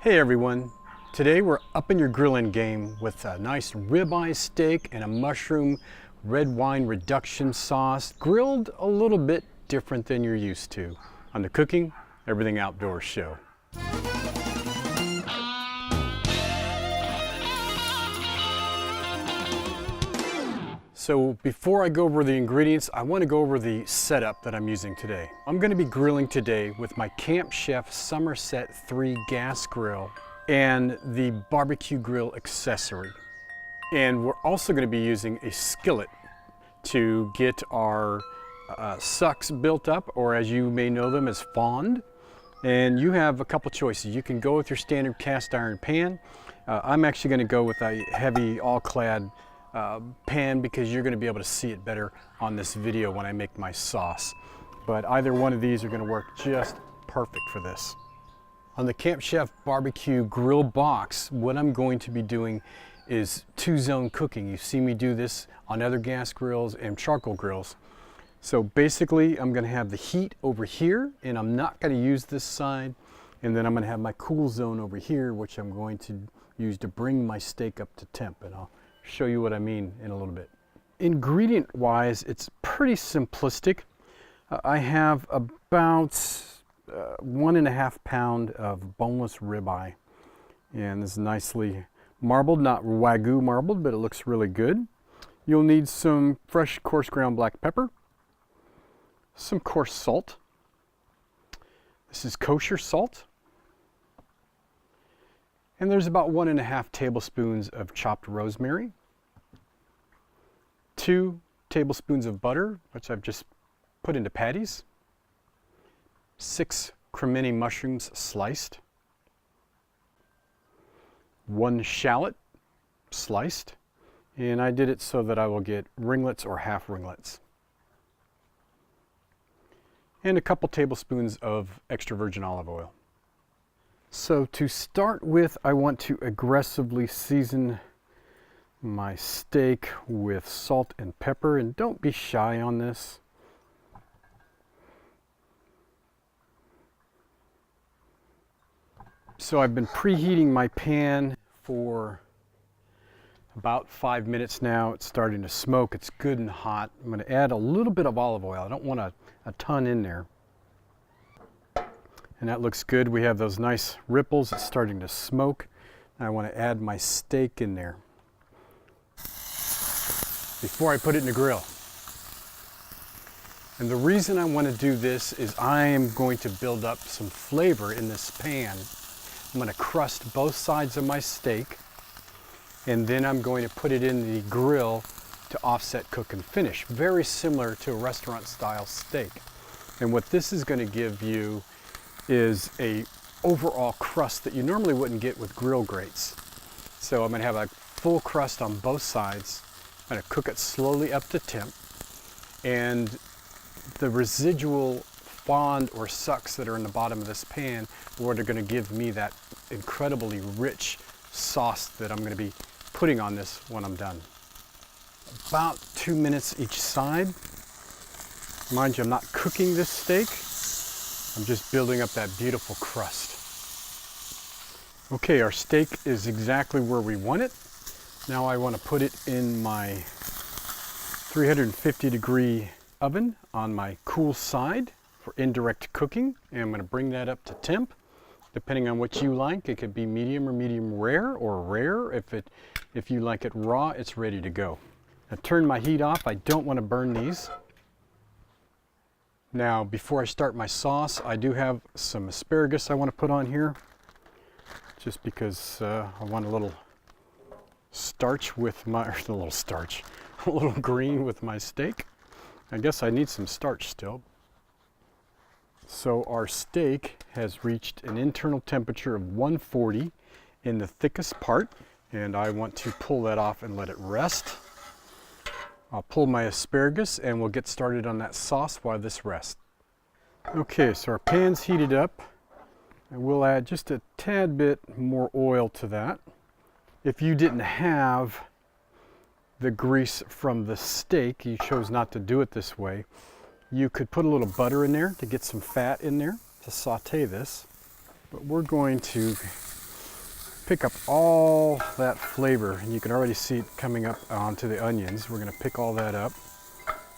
Hey everyone, today we're upping your grilling game with a nice ribeye steak and a mushroom red wine reduction sauce, grilled a little bit different than you're used to on the Cooking Everything Outdoors show. So before I go over the ingredients, I want to go over the setup that I'm using today. I'm going to be grilling today with my Camp Chef Somerset III Gas Grill and the barbecue grill accessory. And we're also going to be using a skillet to get our sucks built up, or as you may know them as fond. And you have a couple choices. You can go with your standard cast iron pan. I'm actually going to go with a heavy all-clad pan because you're going to be able to see it better on this video when I make my sauce. But either one of these are going to work just perfect for this. On the Camp Chef barbecue grill box, what I'm going to be doing is two-zone cooking. You see me do this on other gas grills and charcoal grills. So basically I'm going to have the heat over here, and I'm not going to use this side, and then I'm going to have my cool zone over here, which I'm going to use to bring my steak up to temp, and I'll show you what I mean in a little bit. Ingredient wise, it's pretty simplistic. I have about 1.5 pounds of boneless ribeye, and this is nicely marbled, not Wagyu marbled, but it looks really good. You'll need some fresh coarse ground black pepper, some coarse salt. This is kosher salt. And there's about 1.5 tablespoons of chopped rosemary, 2 tablespoons of butter, which I've just put into patties, 6 cremini mushrooms sliced, 1 shallot sliced, and I did it so that I will get ringlets or half ringlets, and a couple tablespoons of extra virgin olive oil. So to start with, I want to aggressively season my steak with salt and pepper, and don't be shy on this. So I've been preheating my pan for about 5 minutes now. It's starting to smoke. It's good and hot. I'm going to add a little bit of olive oil. I don't want a ton in there. And that looks good. We have those nice ripples. It's starting to smoke. I want to add my steak in there before I put it in the grill. And the reason I want to do this is I am going to build up some flavor in this pan. I'm going to crust both sides of my steak, and then I'm going to put it in the grill to offset, cook, and finish. Very similar to a restaurant style steak. And what this is going to give you is a overall crust that you normally wouldn't get with grill grates. So I'm going to have a full crust on both sides. I'm going to cook it slowly up to temp, and the residual fond or sucks that are in the bottom of this pan are what are going to give me that incredibly rich sauce that I'm going to be putting on this when I'm done. About 2 minutes each side. Mind you, I'm not cooking this steak. I'm just building up that beautiful crust. Okay, our steak is exactly where we want it. Now I want to put it in my 350-degree oven on my cool side for indirect cooking. And I'm going to bring that up to temp. Depending on what you like, it could be medium or medium rare, or rare. If you like it raw, it's ready to go. I turn my heat off. I don't want to burn these. Now, before I start my sauce, I do have some asparagus I want to put on here, just because I want a little starch with my, a little green with my steak. I guess I need some starch still. So our steak has reached an internal temperature of 140 in the thickest part, and I want to pull that off and let it rest. I'll pull my asparagus and we'll get started on that sauce while this rests. Okay, so our pan's heated up, and we'll add just a tad bit more oil to that. If you didn't have the grease from the steak, you chose not to do it this way, you could put a little butter in there to get some fat in there to saute this. But we're going to pick up all that flavor, and you can already see it coming up onto the onions. We're going to pick all that up,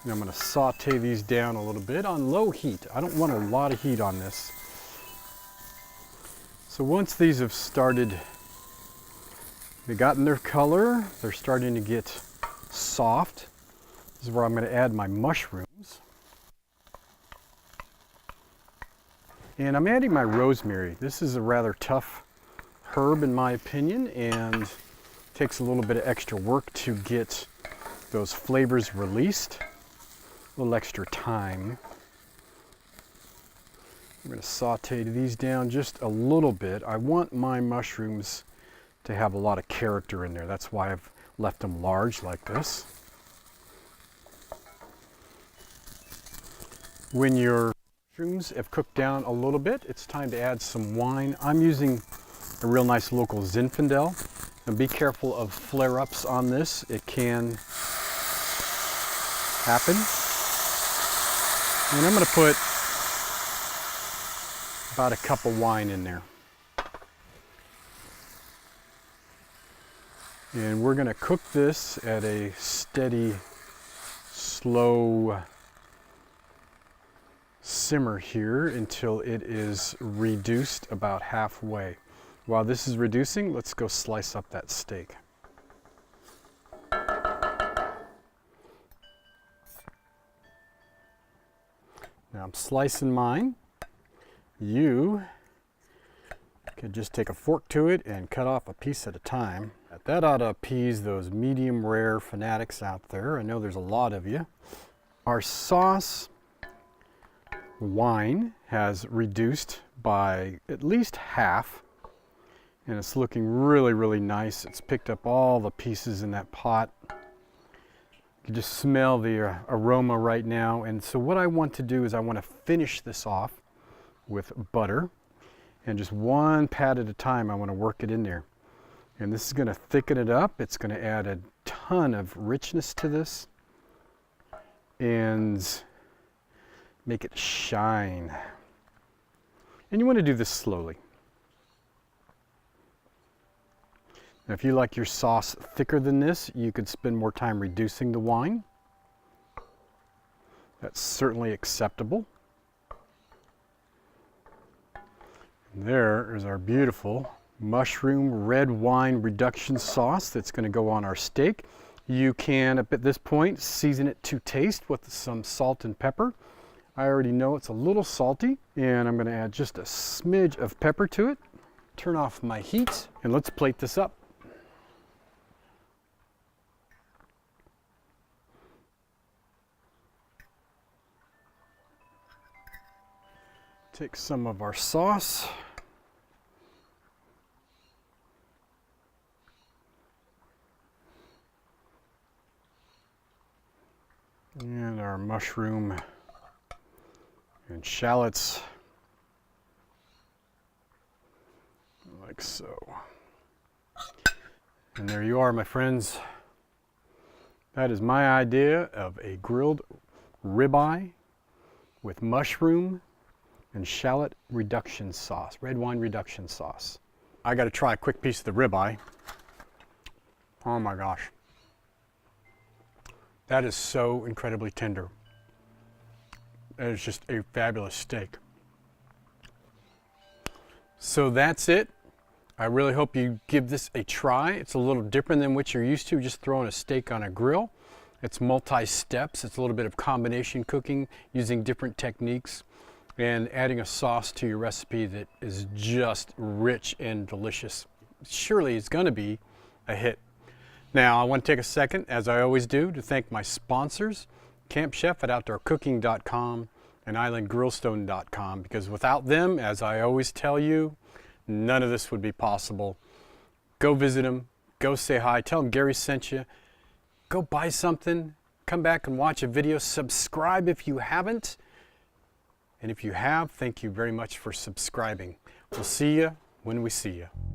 and I'm going to saute these down a little bit on low heat. I don't want a lot of heat on this. So once these have started, they've gotten their color, they're starting to get soft. This is where I'm going to add my mushrooms. And I'm adding my rosemary. This is a rather tough herb in my opinion, and takes a little bit of extra work to get those flavors released. A little extra time. I'm going to saute these down just a little bit. I want my mushrooms to have a lot of character in there. That's why I've left them large like this. When your mushrooms have cooked down a little bit, it's time to add some wine. I'm using a real nice local Zinfandel. And be careful of flare-ups on this. It can happen. And I'm going to put about a cup of wine in there. And we're going to cook this at a steady, slow simmer here until it is reduced about halfway. While this is reducing, let's go slice up that steak. Now I'm slicing mine. You could just take a fork to it and cut off a piece at a time. That ought to appease those medium rare fanatics out there. I know there's a lot of you. Our sauce wine has reduced by at least half. And it's looking really, really nice. It's picked up all the pieces in that pot. You can just smell the aroma right now. And so what I want to do is I want to finish this off with butter. And just one pat at a time, I want to work it in there. And this is going to thicken it up. It's going to add a ton of richness to this and make it shine. And you want to do this slowly. Now, if you like your sauce thicker than this, you could spend more time reducing the wine. That's certainly acceptable. And there is our beautiful mushroom red wine reduction sauce that's going to go on our steak. You can, at this point, season it to taste with some salt and pepper. I already know it's a little salty, and I'm going to add just a smidge of pepper to it. Turn off my heat, and let's plate this up. Take some of our sauce. And our mushroom and shallots, like so. And there you are, my friends. That is my idea of a grilled ribeye with mushroom and shallot reduction sauce, red wine reduction sauce. I got to try a quick piece of the ribeye. Oh my gosh. That is so incredibly tender. That is just a fabulous steak. So that's it. I really hope you give this a try. It's a little different than what you're used to, just throwing a steak on a grill. It's multi-steps. It's a little bit of combination cooking using different techniques and adding a sauce to your recipe that is just rich and delicious. Surely it's going to be a hit. Now I want to take a second, as I always do, to thank my sponsors, Camp Chef at OutdoorCooking.com and IslandGrillstone.com, because without them, as I always tell you, none of this would be possible. Go visit them, go say hi, tell them Gary sent you, go buy something, come back and watch a video, subscribe if you haven't, and if you have, thank you very much for subscribing. We'll see you when we see you.